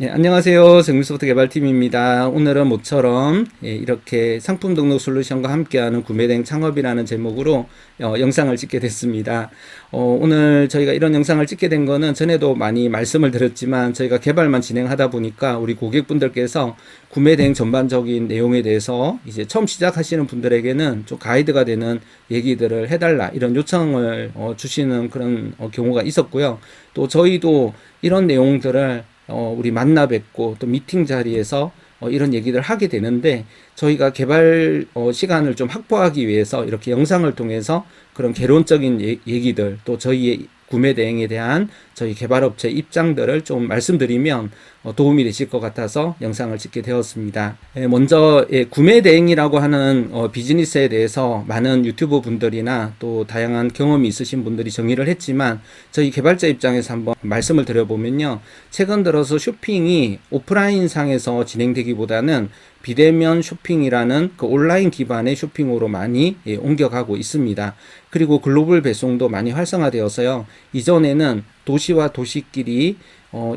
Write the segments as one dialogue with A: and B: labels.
A: 네, 안녕하세요. 정밀소프트 개발팀입니다. 오늘은 모처럼 이렇게 상품 등록 솔루션과 함께하는 구매대행 창업이라는 제목으로 영상을 찍게 됐습니다. 오늘 저희가 이런 영상을 찍게 된 거는 전에도 많이 말씀을 드렸지만 저희가 개발만 진행하다 보니까 우리 고객분들께서 구매대행 전반적인 내용에 대해서 이제 처음 시작하시는 분들에게는 좀 가이드가 되는 얘기들을 해달라 이런 요청을 주시는 그런 경우가 있었고요. 또 저희도 이런 내용들을 우리 만나 뵙고 또 미팅 자리에서 이런 얘기를 하게 되는데 저희가 개발 시간을 좀 확보하기 위해서 이렇게 영상을 통해서 그런 개론적인 얘기들 또 저희의 구매 대행에 대한 저희 개발업체 입장들을 좀 말씀드리면 도움이 되실 것 같아서 영상을 찍게 되었습니다. 먼저 구매 대행이라고 하는 비즈니스에 대해서 많은 유튜버 분들이나 또 다양한 경험이 있으신 분들이 정의를 했지만 저희 개발자 입장에서 한번 말씀을 드려보면요. 최근 들어서 쇼핑이 오프라인 상에서 진행되기보다는 비대면 쇼핑이라는 그 온라인 기반의 쇼핑으로 많이 옮겨가고 있습니다. 그리고 글로벌 배송도 많이 활성화되어서요. 이전에는 도시와 도시끼리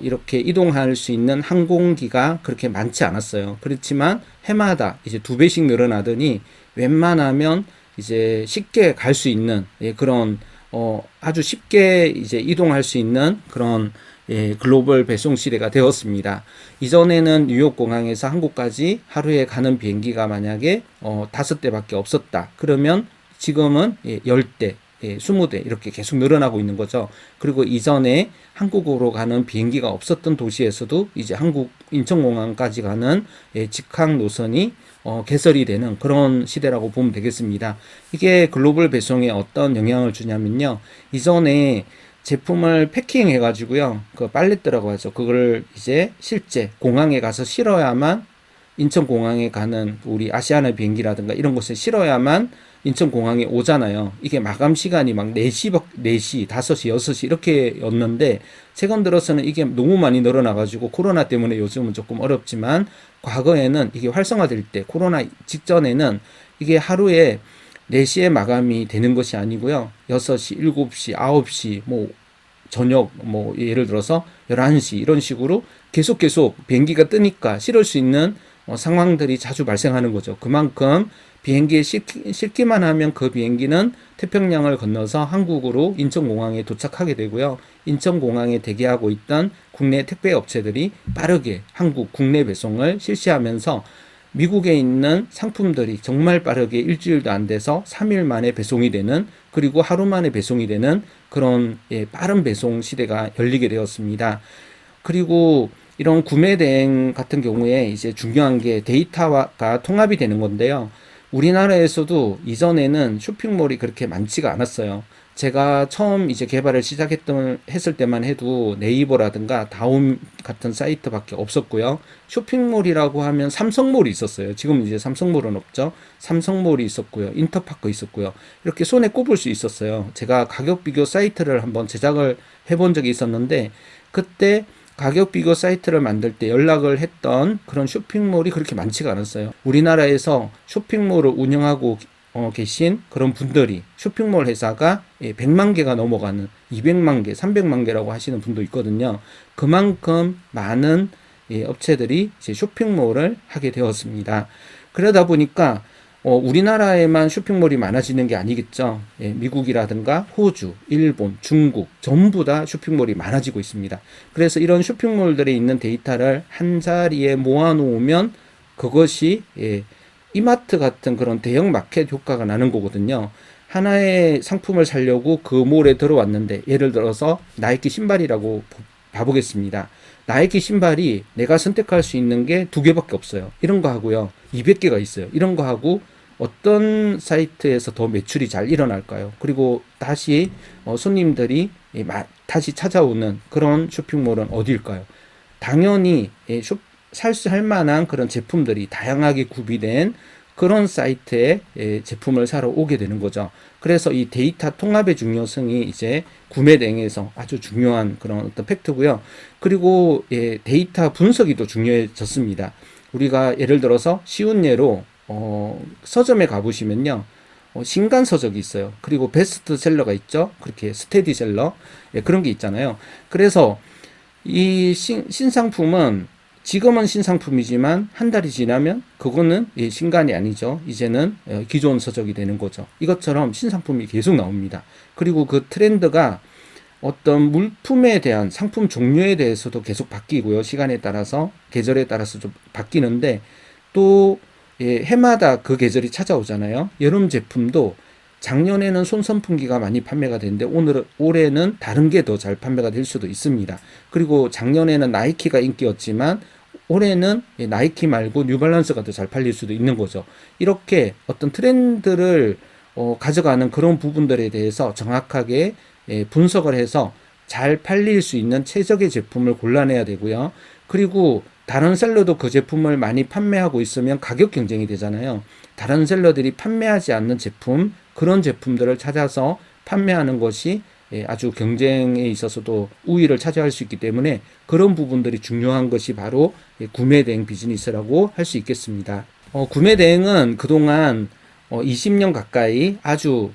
A: 이렇게 이동할 수 있는 항공기가 그렇게 많지 않았어요. 그렇지만 해마다 이제 2배씩 늘어나더니 웬만하면 이제 쉽게 갈 수 있는 그런 아주 쉽게 이제 이동할 수 있는 그런 글로벌 배송 시대가 되었습니다. 이전에는 뉴욕 공항에서 한국까지 하루에 가는 비행기가 만약에 5대밖에 없었다. 그러면 지금은 10대, 20대 이렇게 계속 늘어나고 있는 거죠. 그리고 이전에 한국으로 가는 비행기가 없었던 도시에서도 이제 한국 인천공항까지 가는 직항 노선이 개설이 되는 그런 시대라고 보면 되겠습니다. 이게 글로벌 배송에 어떤 영향을 주냐면요. 이전에 제품을 패킹해 가지고요. 그 팔렛이라고 하죠. 그걸 이제 실제 공항에 가서 실어야만 인천공항에 가는 우리 아시아나 비행기라든가 이런 곳에 실어야만 인천공항에 오잖아요. 이게 마감 시간이 막 4시, 5시, 6시 이렇게 였는데 최근 들어서는 이게 너무 많이 늘어나가지고 코로나 때문에 요즘은 조금 어렵지만 과거에는 이게 활성화될 때 코로나 직전에는 이게 하루에 4시에 마감이 되는 것이 아니고요. 6시, 7시, 9시, 뭐 저녁 뭐 예를 들어서 11시 이런 식으로 계속 비행기가 뜨니까 실을 수 있는 상황들이 자주 발생하는 거죠. 그만큼 비행기에 싣기만 하면 그 비행기는 태평양을 건너서 한국으로 인천공항에 도착하게 되고요. 인천공항에 대기하고 있던 국내 택배 업체들이 빠르게 한국 국내 배송을 실시하면서 미국에 있는 상품들이 정말 빠르게 일주일도 안 돼서 3일 만에 배송이 되는 그리고 하루 만에 배송이 되는 그런 빠른 배송 시대가 열리게 되었습니다. 그리고 이런 구매 대행 같은 경우에 이제 중요한 게 데이터가 통합이 되는 건데요. 우리나라에서도 이전에는 쇼핑몰이 그렇게 많지가 않았어요. 제가 처음 이제 개발을 했을 때만 해도 네이버라든가 다음 같은 사이트밖에 없었고요. 쇼핑몰이라고 하면 삼성몰이 있었어요. 지금 이제 삼성몰은 없죠. 삼성몰이 있었고요. 인터파크 있었고요. 이렇게 손에 꼽을 수 있었어요. 제가 가격 비교 사이트를 한번 제작을 해본 적이 있었는데 그때 가격 비교 사이트를 만들 때 연락을 했던 그런 쇼핑몰이 그렇게 많지가 않았어요. 우리나라에서 쇼핑몰을 운영하고 계신 그런 분들이 쇼핑몰 회사가 100만 개가 넘어가는 200만 개, 300만 개라고 하시는 분도 있거든요. 그만큼 많은 업체들이 이제 쇼핑몰을 하게 되었습니다. 그러다 보니까 우리나라에만 쇼핑몰이 많아지는 게 아니겠죠. 미국이라든가 호주, 일본, 중국 전부 다 쇼핑몰이 많아지고 있습니다. 그래서 이런 쇼핑몰들에 있는 데이터를 한 자리에 모아놓으면 그것이 이마트 같은 그런 대형 마켓 효과가 나는 거거든요. 하나의 상품을 사려고 그 몰에 들어왔는데 예를 들어서 나이키 신발이라고 봐보겠습니다. 나이키 신발이 내가 선택할 수 있는 게 2개밖에 없어요. 이런 거 하고요. 200개가 있어요. 이런 거 하고 어떤 사이트에서 더 매출이 잘 일어날까요? 그리고 다시 손님들이 다시 찾아오는 그런 쇼핑몰은 어디일까요? 당연히 할 만한 그런 제품들이 다양하게 구비된 그런 사이트에 제품을 사러 오게 되는 거죠. 그래서 이 데이터 통합의 중요성이 이제 구매 대행에서 아주 중요한 그런 어떤 팩트고요. 그리고 데이터 분석이 또 중요해졌습니다. 우리가 예를 들어서 쉬운 예로 서점에 가보시면요. 신간 서적이 있어요. 그리고 베스트셀러가 있죠. 그렇게 스테디셀러 그런 게 있잖아요. 그래서 이 신상품은 지금은 신상품이지만 한 달이 지나면 그거는 신간이 아니죠. 이제는 기존 서적이 되는 거죠. 이것처럼 신상품이 계속 나옵니다. 그리고 그 트렌드가 어떤 물품에 대한 상품 종류에 대해서도 계속 바뀌고요. 시간에 따라서 계절에 따라서 좀 바뀌는데 또 해마다 그 계절이 찾아오잖아요. 여름 제품도 작년에는 손선풍기가 많이 판매가 됐는데 올해는 다른 게 더 잘 판매가 될 수도 있습니다. 그리고 작년에는 나이키가 인기였지만 올해는 나이키 말고 뉴발란스가 더 잘 팔릴 수도 있는 거죠. 이렇게 어떤 트렌드를 가져가는 그런 부분들에 대해서 정확하게 분석을 해서 잘 팔릴 수 있는 최적의 제품을 골라내야 되고요. 그리고 다른 셀러도 그 제품을 많이 판매하고 있으면 가격 경쟁이 되잖아요. 다른 셀러들이 판매하지 않는 제품, 그런 제품들을 찾아서 판매하는 것이 아주 경쟁에 있어서도 우위를 차지할 수 있기 때문에 그런 부분들이 중요한 것이 바로 구매 대행 비즈니스라고 할 수 있겠습니다. 구매 대행은 그동안 20년 가까이 아주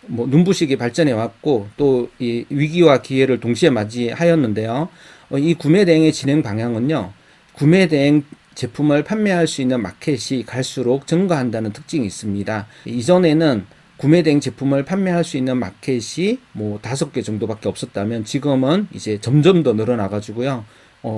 A: 눈부시게 발전해 왔고 또 이 위기와 기회를 동시에 맞이하였는데요. 이 구매 대행의 진행 방향은요. 구매 대행 제품을 판매할 수 있는 마켓이 갈수록 증가한다는 특징이 있습니다. 이전에는 구매 대행 제품을 판매할 수 있는 마켓이 5개 정도밖에 없었다면 지금은 이제 점점 더 늘어나 가지고요.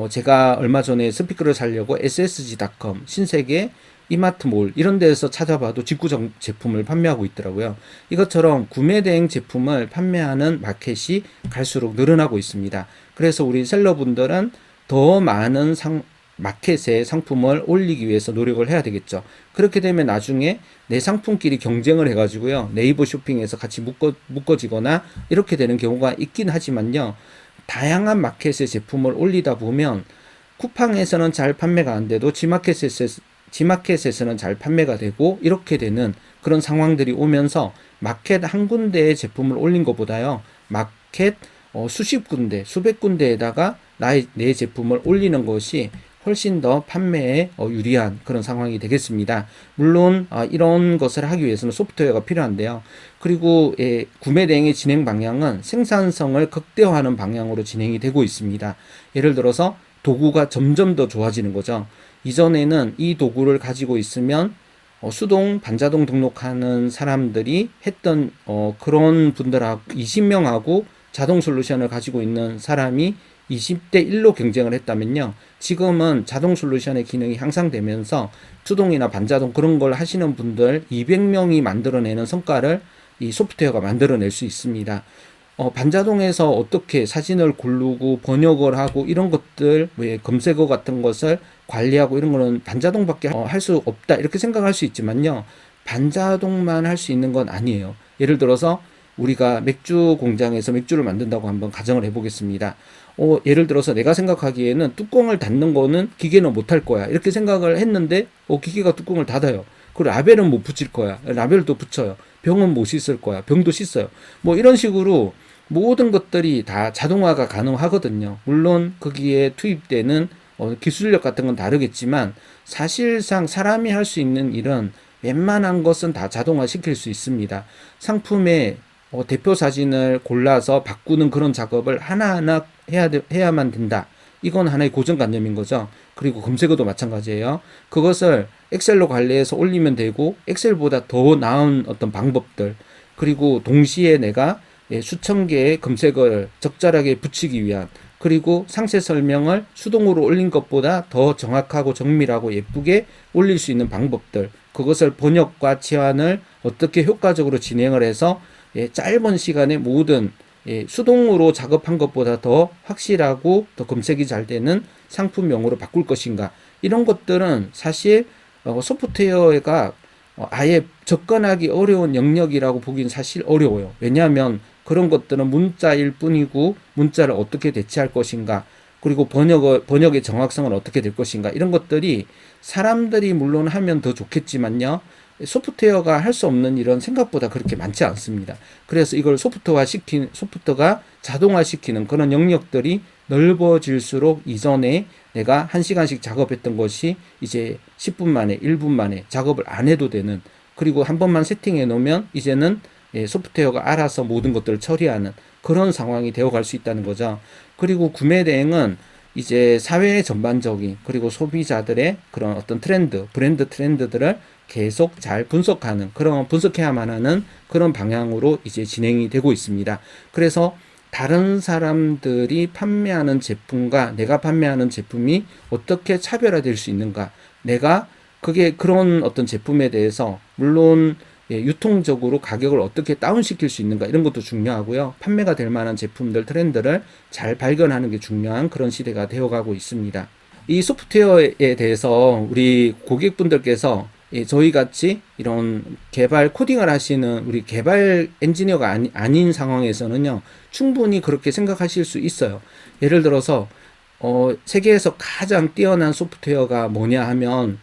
A: 제가 얼마 전에 스피커를 사려고 ssg.com, 신세계, 이마트몰 이런 데에서 찾아봐도 직구적 제품을 판매하고 있더라고요. 이것처럼 구매 대행 제품을 판매하는 마켓이 갈수록 늘어나고 있습니다. 그래서 우리 셀러분들은 더 많은 마켓에 상품을 올리기 위해서 노력을 해야 되겠죠. 그렇게 되면 나중에 내 상품끼리 경쟁을 해가지고요. 네이버 쇼핑에서 같이 묶어지거나 이렇게 되는 경우가 있긴 하지만요. 다양한 마켓에 제품을 올리다 보면 쿠팡에서는 잘 판매가 안 돼도 G마켓에서는 잘 판매가 되고 이렇게 되는 그런 상황들이 오면서 마켓 한 군데에 제품을 올린 것보다요. 마켓 수십 군데, 수백 군데에다가 내 제품을 올리는 것이 훨씬 더 판매에 유리한 그런 상황이 되겠습니다. 물론 이런 것을 하기 위해서는 소프트웨어가 필요한데요. 그리고 구매 대행의 진행 방향은 생산성을 극대화하는 방향으로 진행이 되고 있습니다. 예를 들어서 도구가 점점 더 좋아지는 거죠. 이전에는 이 도구를 가지고 있으면 수동, 반자동 등록하는 사람들이 했던 그런 분들하고 20명하고 자동 솔루션을 가지고 있는 사람이 20대 1로 경쟁을 했다면요. 지금은 자동 솔루션의 기능이 향상되면서 수동이나 반자동 그런 걸 하시는 분들 200명이 만들어내는 성과를 이 소프트웨어가 만들어낼 수 있습니다. 반자동에서 어떻게 사진을 고르고 번역을 하고 이런 것들, 검색어 같은 것을 관리하고 이런 거는 반자동밖에 할 수 없다 이렇게 생각할 수 있지만요. 반자동만 할 수 있는 건 아니에요. 예를 들어서 우리가 맥주 공장에서 맥주를 만든다고 한번 가정을 해보겠습니다. 예를 들어서 내가 생각하기에는 뚜껑을 닫는 거는 기계는 못할 거야. 이렇게 생각을 했는데, 기계가 뚜껑을 닫아요. 그리고 라벨은 못 붙일 거야. 라벨도 붙여요. 병은 못 씻을 거야. 병도 씻어요. 이런 식으로 모든 것들이 다 자동화가 가능하거든요. 물론 거기에 투입되는 기술력 같은 건 다르겠지만, 사실상 사람이 할 수 있는 일은 웬만한 것은 다 자동화 시킬 수 있습니다. 상품의 대표 사진을 골라서 바꾸는 그런 작업을 하나하나 해야만 된다. 이건 하나의 고정관념인 거죠. 그리고 검색어도 마찬가지예요. 그것을 엑셀로 관리해서 올리면 되고 엑셀보다 더 나은 어떤 방법들 그리고 동시에 내가 수천 개의 검색어를 적절하게 붙이기 위한 그리고 상세 설명을 수동으로 올린 것보다 더 정확하고 정밀하고 예쁘게 올릴 수 있는 방법들 그것을 번역과 치환을 어떻게 효과적으로 진행을 해서 짧은 시간에 모든 수동으로 작업한 것보다 더 확실하고 더 검색이 잘 되는 상품명으로 바꿀 것인가 이런 것들은 사실 소프트웨어가 아예 접근하기 어려운 영역이라고 보기는 사실 어려워요. 왜냐하면 그런 것들은 문자일 뿐이고 문자를 어떻게 대체할 것인가 그리고 번역의 정확성은 어떻게 될 것인가 이런 것들이 사람들이 물론 하면 더 좋겠지만요. 소프트웨어가 할 수 없는 일은 생각보다 그렇게 많지 않습니다. 그래서 이걸 소프트가 자동화시키는 그런 영역들이 넓어질수록 이전에 내가 1시간씩 작업했던 것이 이제 10분 만에 1분 만에 작업을 안 해도 되는 그리고 한 번만 세팅해 놓으면 이제는 소프트웨어가 알아서 모든 것들을 처리하는 그런 상황이 되어갈 수 있다는 거죠. 그리고 구매 대행은 이제 사회 전반적인 그리고 소비자들의 그런 어떤 트렌드, 브랜드 트렌드들을 계속 잘 분석하는 그런 분석해야만 하는 그런 방향으로 이제 진행이 되고 있습니다. 그래서 다른 사람들이 판매하는 제품과 내가 판매하는 제품이 어떻게 차별화될 수 있는가? 내가 그게 그런 어떤 제품에 대해서 물론 유통적으로 가격을 어떻게 다운시킬 수 있는가 이런 것도 중요하고요. 판매가 될 만한 제품들 트렌드를 잘 발견하는 게 중요한 그런 시대가 되어가고 있습니다. 이 소프트웨어에 대해서 우리 고객분들께서 저희 같이 이런 개발 코딩을 하시는 우리 개발 엔지니어가 아닌 상황에서는요, 충분히 그렇게 생각하실 수 있어요. 예를 들어서 세계에서 가장 뛰어난 소프트웨어가 뭐냐 하면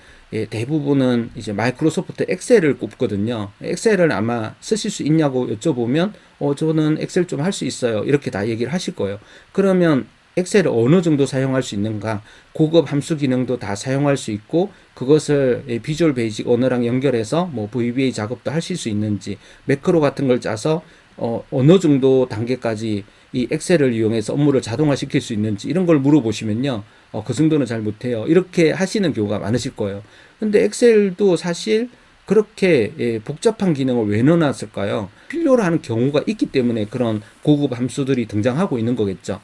A: 대부분은 이제 마이크로소프트 엑셀을 꼽거든요. 엑셀을 아마 쓰실 수 있냐고 여쭤보면 저는 엑셀 좀 할 수 있어요. 이렇게 다 얘기를 하실 거예요. 그러면 엑셀을 어느 정도 사용할 수 있는가? 고급 함수 기능도 다 사용할 수 있고 그것을 비주얼 베이직 언어랑 연결해서 뭐 VBA 작업도 하실 수 있는지, 매크로 같은 걸 짜서 어느 정도 단계까지 이 엑셀을 이용해서 업무를 자동화시킬 수 있는지 이런 걸 물어보시면요. 그 정도는 잘 못해요. 이렇게 하시는 경우가 많으실 거예요. 근데 엑셀도 사실 그렇게 복잡한 기능을 왜 넣어놨을까요? 필요로 하는 경우가 있기 때문에 그런 고급 함수들이 등장하고 있는 거겠죠.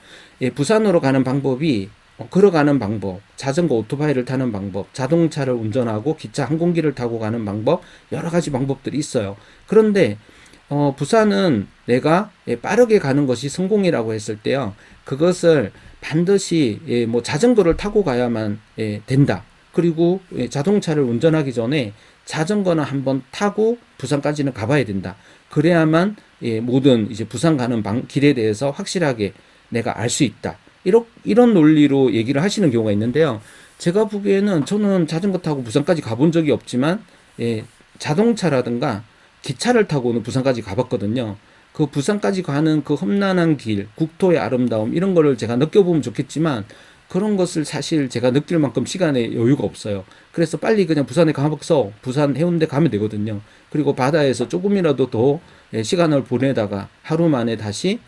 A: 부산으로 가는 방법이 걸어가는 방법, 자전거 오토바이를 타는 방법, 자동차를 운전하고 기차 항공기를 타고 가는 방법, 여러 가지 방법들이 있어요. 그런데 부산은 내가 빠르게 가는 것이 성공이라고 했을 때요. 그것을 반드시 뭐 자전거를 타고 가야만 된다. 그리고 자동차를 운전하기 전에 자전거는 한번 타고 부산까지는 가봐야 된다. 그래야만 모든 이제 부산 가는 길에 대해서 확실하게 내가 알 수 있다. 이런 논리로 얘기를 하시는 경우가 있는데요. 제가 보기에는 저는 자전거 타고 부산까지 가본 적이 없지만 자동차라든가 기차를 타고는 부산까지 가봤거든요. 그 부산까지 가는 그 험난한 길, 국토의 아름다움 이런 거를 제가 느껴보면 좋겠지만 그런 것을 사실 제가 느낄 만큼 시간에 여유가 없어요. 그래서 빨리 그냥 부산에 가서 부산 해운대 가면 되거든요. 그리고 바다에서 조금이라도 더 시간을 보내다가 하루 만에 다시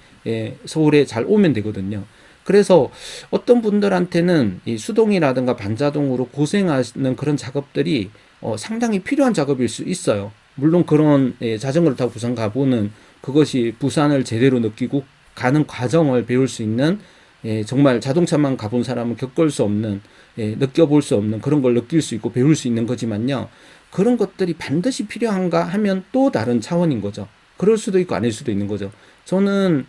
A: 서울에 잘 오면 되거든요. 그래서 어떤 분들한테는 이 수동이라든가 반자동으로 고생하는 그런 작업들이 상당히 필요한 작업일 수 있어요. 물론 그런 자전거를 타고 부산 가보는 그것이 부산을 제대로 느끼고 가는 과정을 배울 수 있는 정말 자동차만 가본 사람은 겪을 수 없는 느껴볼 수 없는 그런 걸 느낄 수 있고 배울 수 있는 거지만요. 그런 것들이 반드시 필요한가 하면 또 다른 차원인 거죠. 그럴 수도 있고 아닐 수도 있는 거죠. 저는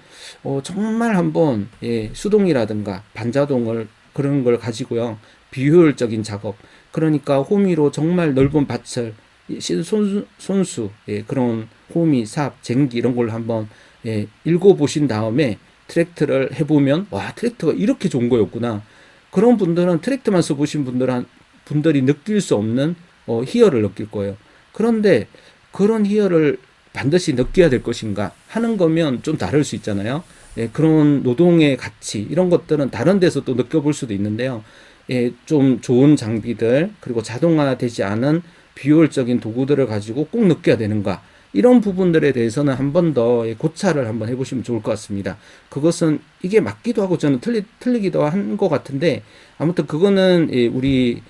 A: 정말 한번 수동이라든가 반자동을 그런 걸 가지고요. 비효율적인 작업 그러니까 호미로 정말 넓은 밭을 손수 그런 호미, 삽, 쟁기 이런 걸 한번 읽어보신 다음에 트랙트를 해보면 와 트랙트가 이렇게 좋은 거였구나. 그런 분들은 트랙트만 써보신 분들이 느낄 수 없는 희열을 느낄 거예요. 그런데 그런 희열을 반드시 느껴야 될 것인가 하는 거면 좀 다를 수 있잖아요. 그런 노동의 가치 이런 것들은 다른 데서 또 느껴볼 수도 있는데요. 좀 좋은 장비들 그리고 자동화되지 않은 비효율적인 도구들을 가지고 꼭 느껴야 되는가 이런 부분들에 대해서는 한 번 더 고찰을 한번 해보시면 좋을 것 같습니다. 그것은 이게 맞기도 하고 저는 틀리기도 한 것 같은데 아무튼 그거는 우리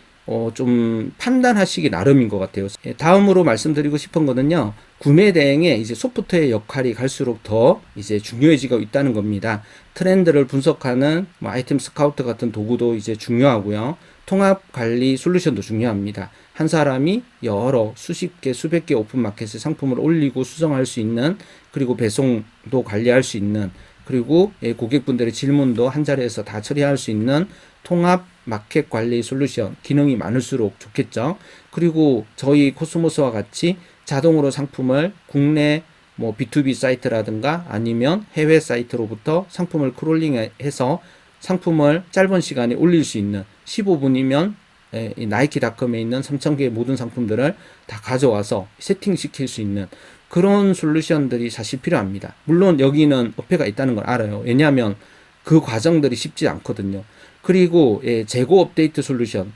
A: 좀 판단하시기 나름인 것 같아요. 다음으로 말씀드리고 싶은 거는요. 구매 대행에 이제 소프트웨어 역할이 갈수록 더 이제 중요해지고 있다는 겁니다. 트렌드를 분석하는 뭐 아이템 스카우트 같은 도구도 이제 중요하고요. 통합 관리 솔루션도 중요합니다. 한 사람이 여러 수십 개, 수백 개 오픈마켓에 상품을 올리고 수정할 수 있는 그리고 배송도 관리할 수 있는 그리고 고객분들의 질문도 한 자리에서 다 처리할 수 있는 통합 마켓 관리 솔루션 기능이 많을수록 좋겠죠. 그리고 저희 코스모스와 같이 자동으로 상품을 국내 뭐 B2B 사이트라든가 아니면 해외 사이트로부터 상품을 크롤링해서 상품을 짧은 시간에 올릴 수 있는 15분이면 나이키닷컴에 있는 3,000개의 모든 상품들을 다 가져와서 세팅시킬 수 있는 그런 솔루션들이 사실 필요합니다. 물론 여기는 어폐가 있다는 걸 알아요. 왜냐하면 그 과정들이 쉽지 않거든요. 그리고 재고 업데이트 솔루션,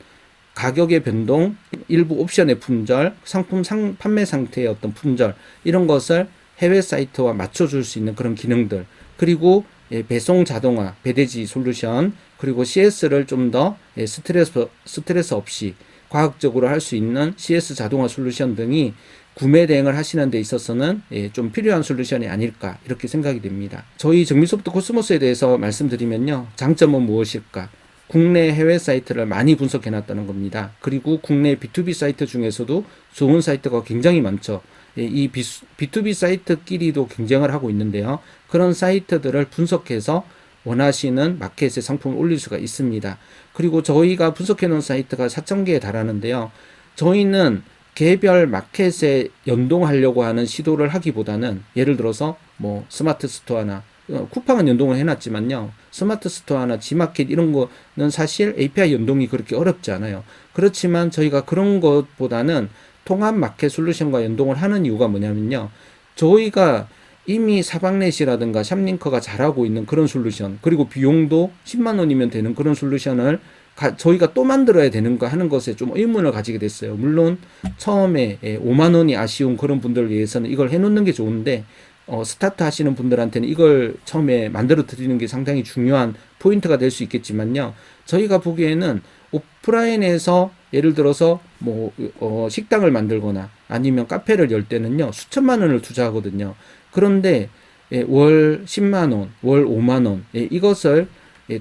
A: 가격의 변동, 일부 옵션의 품절, 상품 판매 상태의 어떤 품절 이런 것을 해외 사이트와 맞춰줄 수 있는 그런 기능들 그리고 배송 자동화, 배대지 솔루션, 그리고 CS를 좀 더 스트레스 없이 과학적으로 할 수 있는 CS 자동화 솔루션 등이 구매 대행을 하시는 데 있어서는 좀 필요한 솔루션이 아닐까 이렇게 생각이 됩니다. 저희 정밀소프트 코스모스에 대해서 말씀드리면요. 장점은 무엇일까? 국내 해외 사이트를 많이 분석해 놨다는 겁니다. 그리고 국내 B2B 사이트 중에서도 좋은 사이트가 굉장히 많죠. 이 B2B 사이트끼리도 경쟁을 하고 있는데요. 그런 사이트들을 분석해서 원하시는 마켓에 상품을 올릴 수가 있습니다. 그리고 저희가 분석해 놓은 사이트가 4,000개에 달하는데요. 저희는 개별 마켓에 연동하려고 하는 시도를 하기보다는 예를 들어서 뭐 스마트 스토어나 쿠팡은 연동을 해놨지만요. 스마트 스토어나 G마켓 이런 거는 사실 API 연동이 그렇게 어렵지 않아요. 그렇지만 저희가 그런 것보다는 통합 마켓 솔루션과 연동을 하는 이유가 뭐냐면요. 저희가 이미 사방넷이라든가 샵링커가 잘하고 있는 그런 솔루션, 그리고 비용도 10만 원이면 되는 그런 솔루션을 저희가 또 만들어야 되는가 하는 것에 좀 의문을 가지게 됐어요. 물론 처음에 5만 원이 아쉬운 그런 분들을 위해서는 이걸 해놓는 게 좋은데 스타트 하시는 분들한테는 이걸 처음에 만들어 드리는 게 상당히 중요한 포인트가 될 수 있겠지만요. 저희가 보기에는 오프라인에서 예를 들어서 식당을 만들거나 아니면 카페를 열 때는요. 수천만 원을 투자하거든요. 그런데 월 10만 원, 월 5만 원 이것을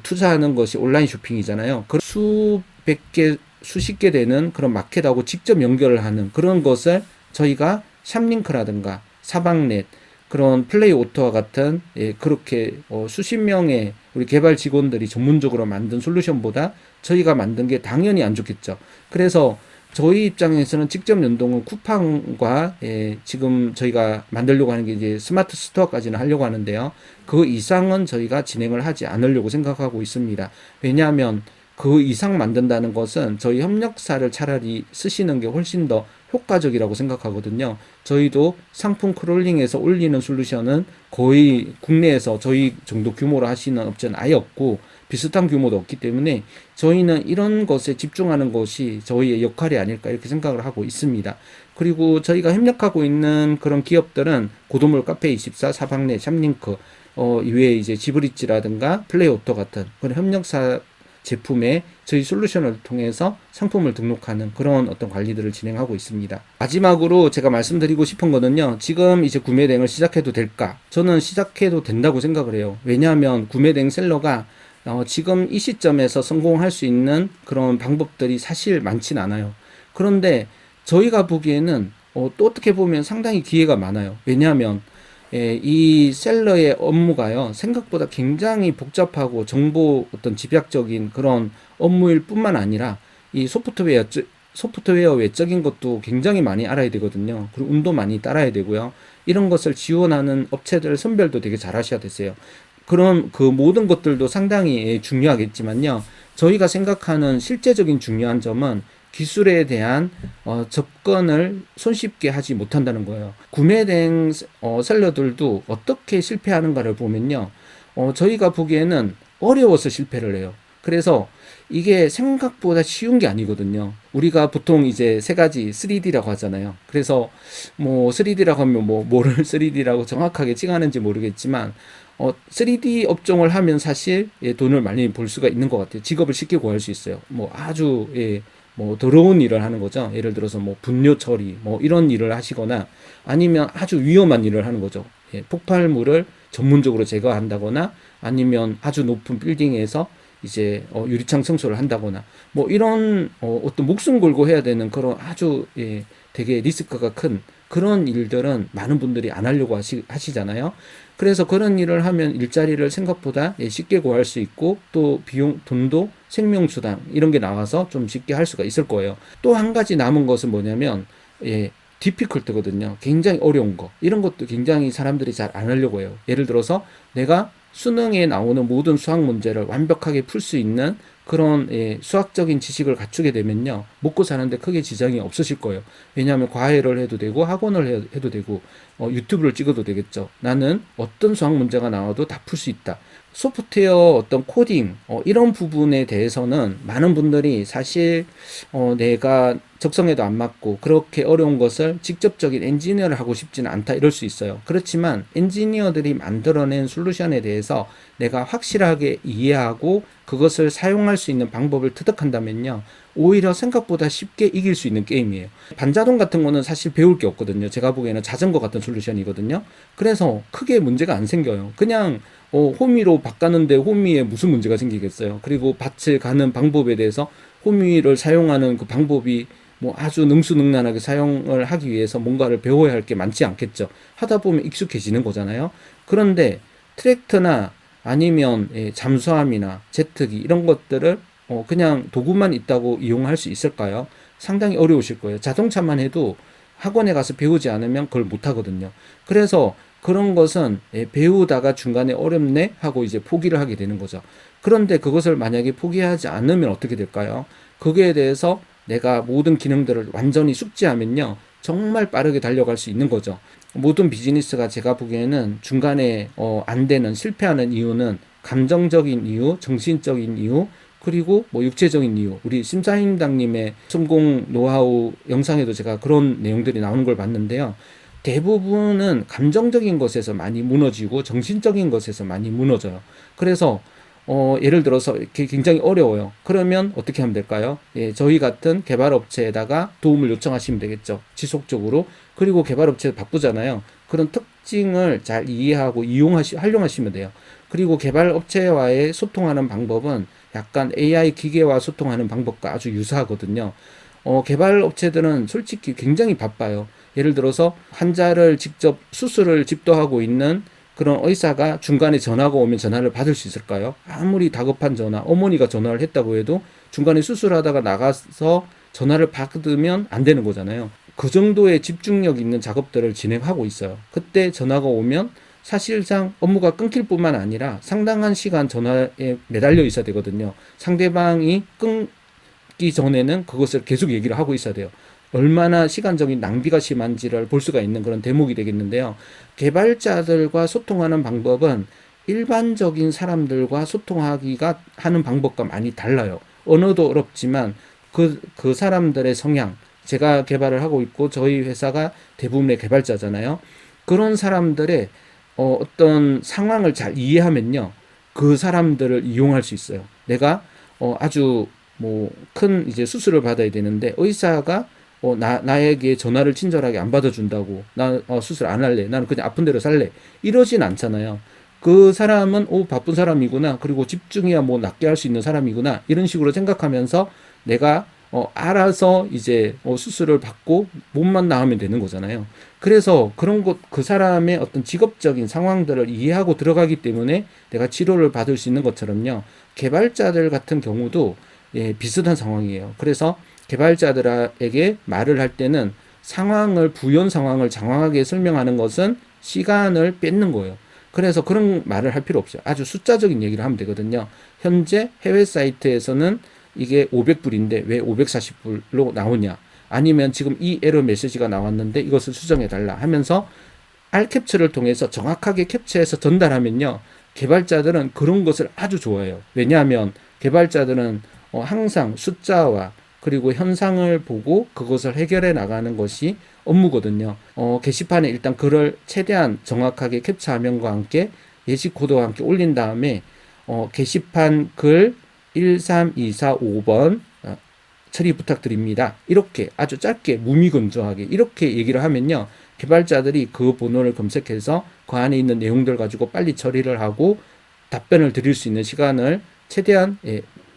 A: 투자하는 것이 온라인 쇼핑이잖아요. 수백 개, 수십 개 되는 그런 마켓하고 직접 연결을 하는 그런 것을 저희가 샵링크라든가 사방넷, 그런 플레이 오토와 같은 그렇게 수십 명의 우리 개발 직원들이 전문적으로 만든 솔루션보다 저희가 만든 게 당연히 안 좋겠죠. 그래서 저희 입장에서는 직접 연동은 쿠팡과 지금 저희가 만들려고 하는 게 이제 스마트 스토어까지는 하려고 하는데요. 그 이상은 저희가 진행을 하지 않으려고 생각하고 있습니다. 왜냐하면 그 이상 만든다는 것은 저희 협력사를 차라리 쓰시는 게 훨씬 더 효과적이라고 생각하거든요. 저희도 상품 크롤링에서 올리는 솔루션은 거의 국내에서 저희 정도 규모로 하시는 업체는 아예 없고 비슷한 규모도 없기 때문에 저희는 이런 것에 집중하는 것이 저희의 역할이 아닐까 이렇게 생각을 하고 있습니다. 그리고 저희가 협력하고 있는 그런 기업들은 고도물 카페24, 사방넷, 샵링크 이외에 이제 지브리지라든가 플레이오토 같은 그런 협력사 제품에 저희 솔루션을 통해서 상품을 등록하는 그런 어떤 관리들을 진행하고 있습니다. 마지막으로 제가 말씀드리고 싶은 거는요. 지금 이제 구매 대행을 시작해도 될까? 저는 시작해도 된다고 생각을 해요. 왜냐하면 구매 대행 셀러가 지금 이 시점에서 성공할 수 있는 그런 방법들이 사실 많진 않아요. 그런데 저희가 보기에는 또 어떻게 보면 상당히 기회가 많아요. 왜냐하면 이 셀러의 업무가요, 생각보다 굉장히 복잡하고 정보 어떤 집약적인 그런 업무일 뿐만 아니라 이 소프트웨어 외적인 것도 굉장히 많이 알아야 되거든요. 그리고 운도 많이 따라야 되고요. 이런 것을 지원하는 업체들 선별도 되게 잘 하셔야 되세요. 그런 그 모든 것들도 상당히 중요하겠지만요. 저희가 생각하는 실제적인 중요한 점은 기술에 대한 접근을 손쉽게 하지 못한다는 거예요. 구매 대행 셀러들도 어떻게 실패하는가를 보면요. 저희가 보기에는 어려워서 실패를 해요. 그래서 이게 생각보다 쉬운 게 아니거든요. 우리가 보통 이제 세 가지 3D라고 하잖아요. 그래서 3D라고 하면 뭐를 3D라고 정확하게 칭하는지 모르겠지만 3D 업종을 하면 사실 돈을 많이 벌 수가 있는 것 같아요. 직업을 쉽게 구할 수 있어요. 아주 더러운 일을 하는 거죠. 예를 들어서 분뇨 처리 이런 일을 하시거나 아니면 아주 위험한 일을 하는 거죠. 폭발물을 전문적으로 제거한다거나 아니면 아주 높은 빌딩에서 이제 유리창 청소를 한다거나 이런 어떤 목숨 걸고 해야 되는 그런 아주 되게 리스크가 큰 그런 일들은 많은 분들이 안 하려고 하시잖아요. 그래서 그런 일을 하면 일자리를 생각보다 쉽게 구할 수 있고 또 비용, 돈도 생명수당 이런 게 나와서 좀 쉽게 할 수가 있을 거예요. 또 한 가지 남은 것은 뭐냐면 디피컬트거든요. 굉장히 어려운 거. 이런 것도 굉장히 사람들이 잘 안 하려고 해요. 예를 들어서 내가 수능에 나오는 모든 수학 문제를 완벽하게 풀 수 있는 그런 수학적인 지식을 갖추게 되면요. 먹고 사는데 크게 지장이 없으실 거예요. 왜냐하면 과외를 해도 되고 학원을 해도 되고 유튜브를 찍어도 되겠죠. 나는 어떤 수학 문제가 나와도 다 풀 수 있다. 소프트웨어 어떤 코딩 이런 부분에 대해서는 많은 분들이 사실 내가 적성에도 안 맞고 그렇게 어려운 것을 직접적인 엔지니어를 하고 싶지는 않다 이럴 수 있어요. 그렇지만 엔지니어들이 만들어낸 솔루션에 대해서 내가 확실하게 이해하고 그것을 사용할 수 있는 방법을 터득한다면요, 오히려 생각보다 쉽게 이길 수 있는 게임이에요. 반자동 같은 거는 사실 배울 게 없거든요. 제가 보기에는 자전거 같은 솔루션이거든요. 그래서 크게 문제가 안 생겨요. 그냥 호미로 바꾸는데 호미에 무슨 문제가 생기겠어요. 그리고 밭을 가는 방법에 대해서 호미를 사용하는 그 방법이 뭐 아주 능수능란하게 사용을 하기 위해서 뭔가를 배워야 할 게 많지 않겠죠. 하다 보면 익숙해지는 거잖아요. 그런데 트랙터나 아니면 잠수함이나 제트기 이런 것들을 그냥 도구만 있다고 이용할 수 있을까요? 상당히 어려우실 거예요. 자동차만 해도 학원에 가서 배우지 않으면 그걸 못 하거든요. 그래서 그런 것은 배우다가 중간에 어렵네 하고 이제 포기를 하게 되는 거죠. 그런데 그것을 만약에 포기하지 않으면 어떻게 될까요? 거기에 대해서 내가 모든 기능들을 완전히 숙지하면요, 정말 빠르게 달려갈 수 있는 거죠. 모든 비즈니스가 제가 보기에는 중간에 안 되는, 실패하는 이유는 감정적인 이유, 정신적인 이유, 그리고 뭐 육체적인 이유. 우리 심사임당님의 성공 노하우 영상에도 제가 그런 내용들이 나오는 걸 봤는데요. 대부분은 감정적인 것에서 많이 무너지고 정신적인 것에서 많이 무너져요. 그래서 예를 들어서 이렇게 굉장히 어려워요. 그러면 어떻게 하면 될까요? 저희 같은 개발업체에다가 도움을 요청하시면 되겠죠. 지속적으로. 그리고 개발업체 바쁘잖아요. 그런 특징을 잘 이해하고 활용하시면 돼요. 그리고 개발업체와의 소통하는 방법은 약간 AI 기계와 소통하는 방법과 아주 유사하거든요. 개발업체들은 솔직히 굉장히 바빠요. 예를 들어서 환자를 직접 수술을 집도하고 있는 그런 의사가 중간에 전화가 오면 전화를 받을 수 있을까요? 아무리 다급한 전화, 어머니가 전화를 했다고 해도 중간에 수술하다가 나가서 전화를 받으면 안 되는 거잖아요. 그 정도의 집중력 있는 작업들을 진행하고 있어요. 그때 전화가 오면 사실상 업무가 끊길 뿐만 아니라 상당한 시간 전화에 매달려 있어야 되거든요. 상대방이 끊기 전에는 그것을 계속 얘기를 하고 있어야 돼요. 얼마나 시간적인 낭비가 심한지를 볼 수가 있는 그런 대목이 되겠는데요. 개발자들과 소통하는 방법은 일반적인 사람들과 소통하기가 하는 방법과 많이 달라요. 언어도 어렵지만 그 사람들의 성향, 제가 개발을 하고 있고 저희 회사가 대부분의 개발자잖아요. 그런 사람들의 어떤 상황을 잘 이해하면요, 그 사람들을 이용할 수 있어요. 내가 아주 뭐 큰 이제 수술을 받아야 되는데 의사가 나에게 전화를 친절하게 안 받아준다고 나 수술 안 할래, 나는 그냥 아픈 대로 살래, 이러진 않잖아요. 그 사람은 바쁜 사람이구나, 그리고 집중해야 뭐 낫게 할 수 있는 사람이구나, 이런 식으로 생각하면서 내가 알아서 이제 수술을 받고 몸만 나으면 되는 거잖아요. 그래서 그런 그 사람의 어떤 직업적인 상황들을 이해하고 들어가기 때문에 내가 치료를 받을 수 있는 것처럼요, 개발자들 같은 경우도 비슷한 상황이에요. 그래서 개발자들에게 말을 할 때는 부연 상황을 장황하게 설명하는 것은 시간을 뺏는 거예요. 그래서 그런 말을 할 필요 없어요. 아주 숫자적인 얘기를 하면 되거든요. 현재 해외 사이트에서는 이게 500불인데 왜 540불로 나오냐, 아니면 지금 이 에러 메시지가 나왔는데 이것을 수정해 달라 하면서 R 캡처를 통해서 정확하게 캡처해서 전달하면요, 개발자들은 그런 것을 아주 좋아해요. 왜냐하면 개발자들은 항상 숫자와 그리고 현상을 보고 그것을 해결해 나가는 것이 업무거든요. 게시판에 일단 글을 최대한 정확하게 캡처 화면과 함께 예시 코드와 함께 올린 다음에 게시판 글 13245번 처리 부탁드립니다. 이렇게 아주 짧게 무미건조하게 이렇게 얘기를 하면요, 개발자들이 그 번호를 검색해서 그 안에 있는 내용들 가지고 빨리 처리를 하고 답변을 드릴 수 있는 시간을 최대한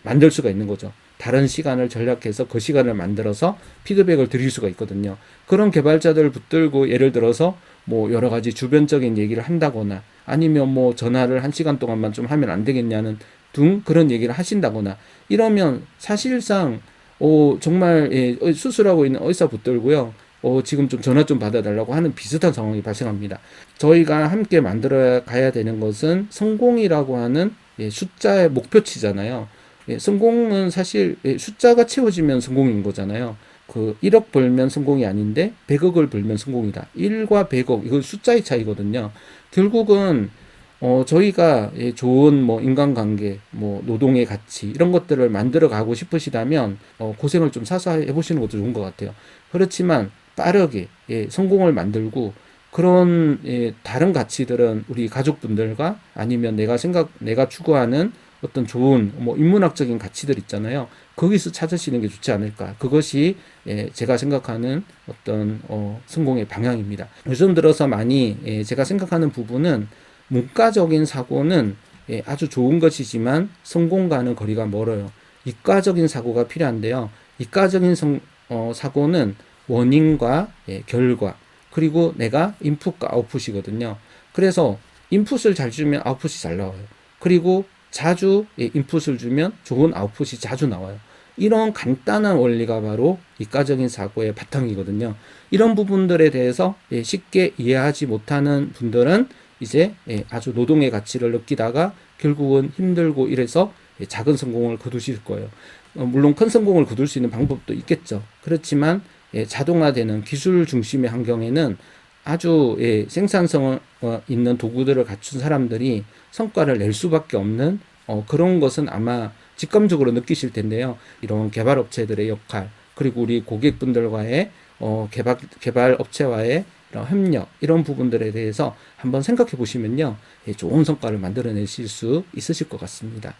A: 만들 수가 있는 거죠. 다른 시간을 전략해서 그 시간을 만들어서 피드백을 드릴 수가 있거든요. 그런 개발자들을 붙들고 예를 들어서 뭐 여러 가지 주변적인 얘기를 한다거나 아니면 뭐 전화를 1시간 동안만 좀 하면 안 되겠냐는 등 그런 얘기를 하신다거나 이러면 사실상 정말 수술하고 있는 의사 붙들고요, 지금 좀 전화 좀 받아달라고 하는 비슷한 상황이 발생합니다. 저희가 함께 만들어 가야 되는 것은 성공이라고 하는 숫자의 목표치잖아요. 성공은 사실 숫자가 채워지면 성공인 거잖아요. 1억 벌면 성공이 아닌데 100억을 벌면 성공이다. 1과 100억, 이건 숫자의 차이거든요. 결국은 저희가 좋은 뭐 인간관계, 뭐 노동의 가치 이런 것들을 만들어 가고 싶으시다면 고생을 좀 사서 해보시는 것도 좋은 것 같아요. 그렇지만 빠르게 성공을 만들고 그런 다른 가치들은 우리 가족분들과 아니면 내가 추구하는 어떤 좋은 뭐 인문학적인 가치들 있잖아요. 거기서 찾으시는 게 좋지 않을까. 그것이 제가 생각하는 어떤 성공의 방향입니다. 요즘 들어서 많이 제가 생각하는 부분은 문과적인 사고는 아주 좋은 것이지만 성공과는 거리가 멀어요. 이과적인 사고가 필요한데요. 이과적인 사고는 원인과 결과 그리고 내가 인풋과 아웃풋이거든요. 그래서 인풋을 잘 주면 아웃풋이 잘 나와요. 그리고 자주 인풋을 주면 좋은 아웃풋이 자주 나와요. 이런 간단한 원리가 바로 이과적인 사고의 바탕이거든요. 이런 부분들에 대해서 쉽게 이해하지 못하는 분들은 이제 아주 노동의 가치를 느끼다가 결국은 힘들고 이래서 작은 성공을 거두실 거예요. 물론 큰 성공을 거둘 수 있는 방법도 있겠죠. 그렇지만 자동화되는 기술 중심의 환경에는 아주 생산성 있는 도구들을 갖춘 사람들이 성과를 낼 수밖에 없는 그런 것은 아마 직감적으로 느끼실 텐데요. 이런 개발업체들의 역할, 그리고 우리 고객분들과의 개발업체와의 이런 협력, 이런 부분들에 대해서 한번 생각해 보시면요. 좋은 성과를 만들어내실 수 있으실 것 같습니다.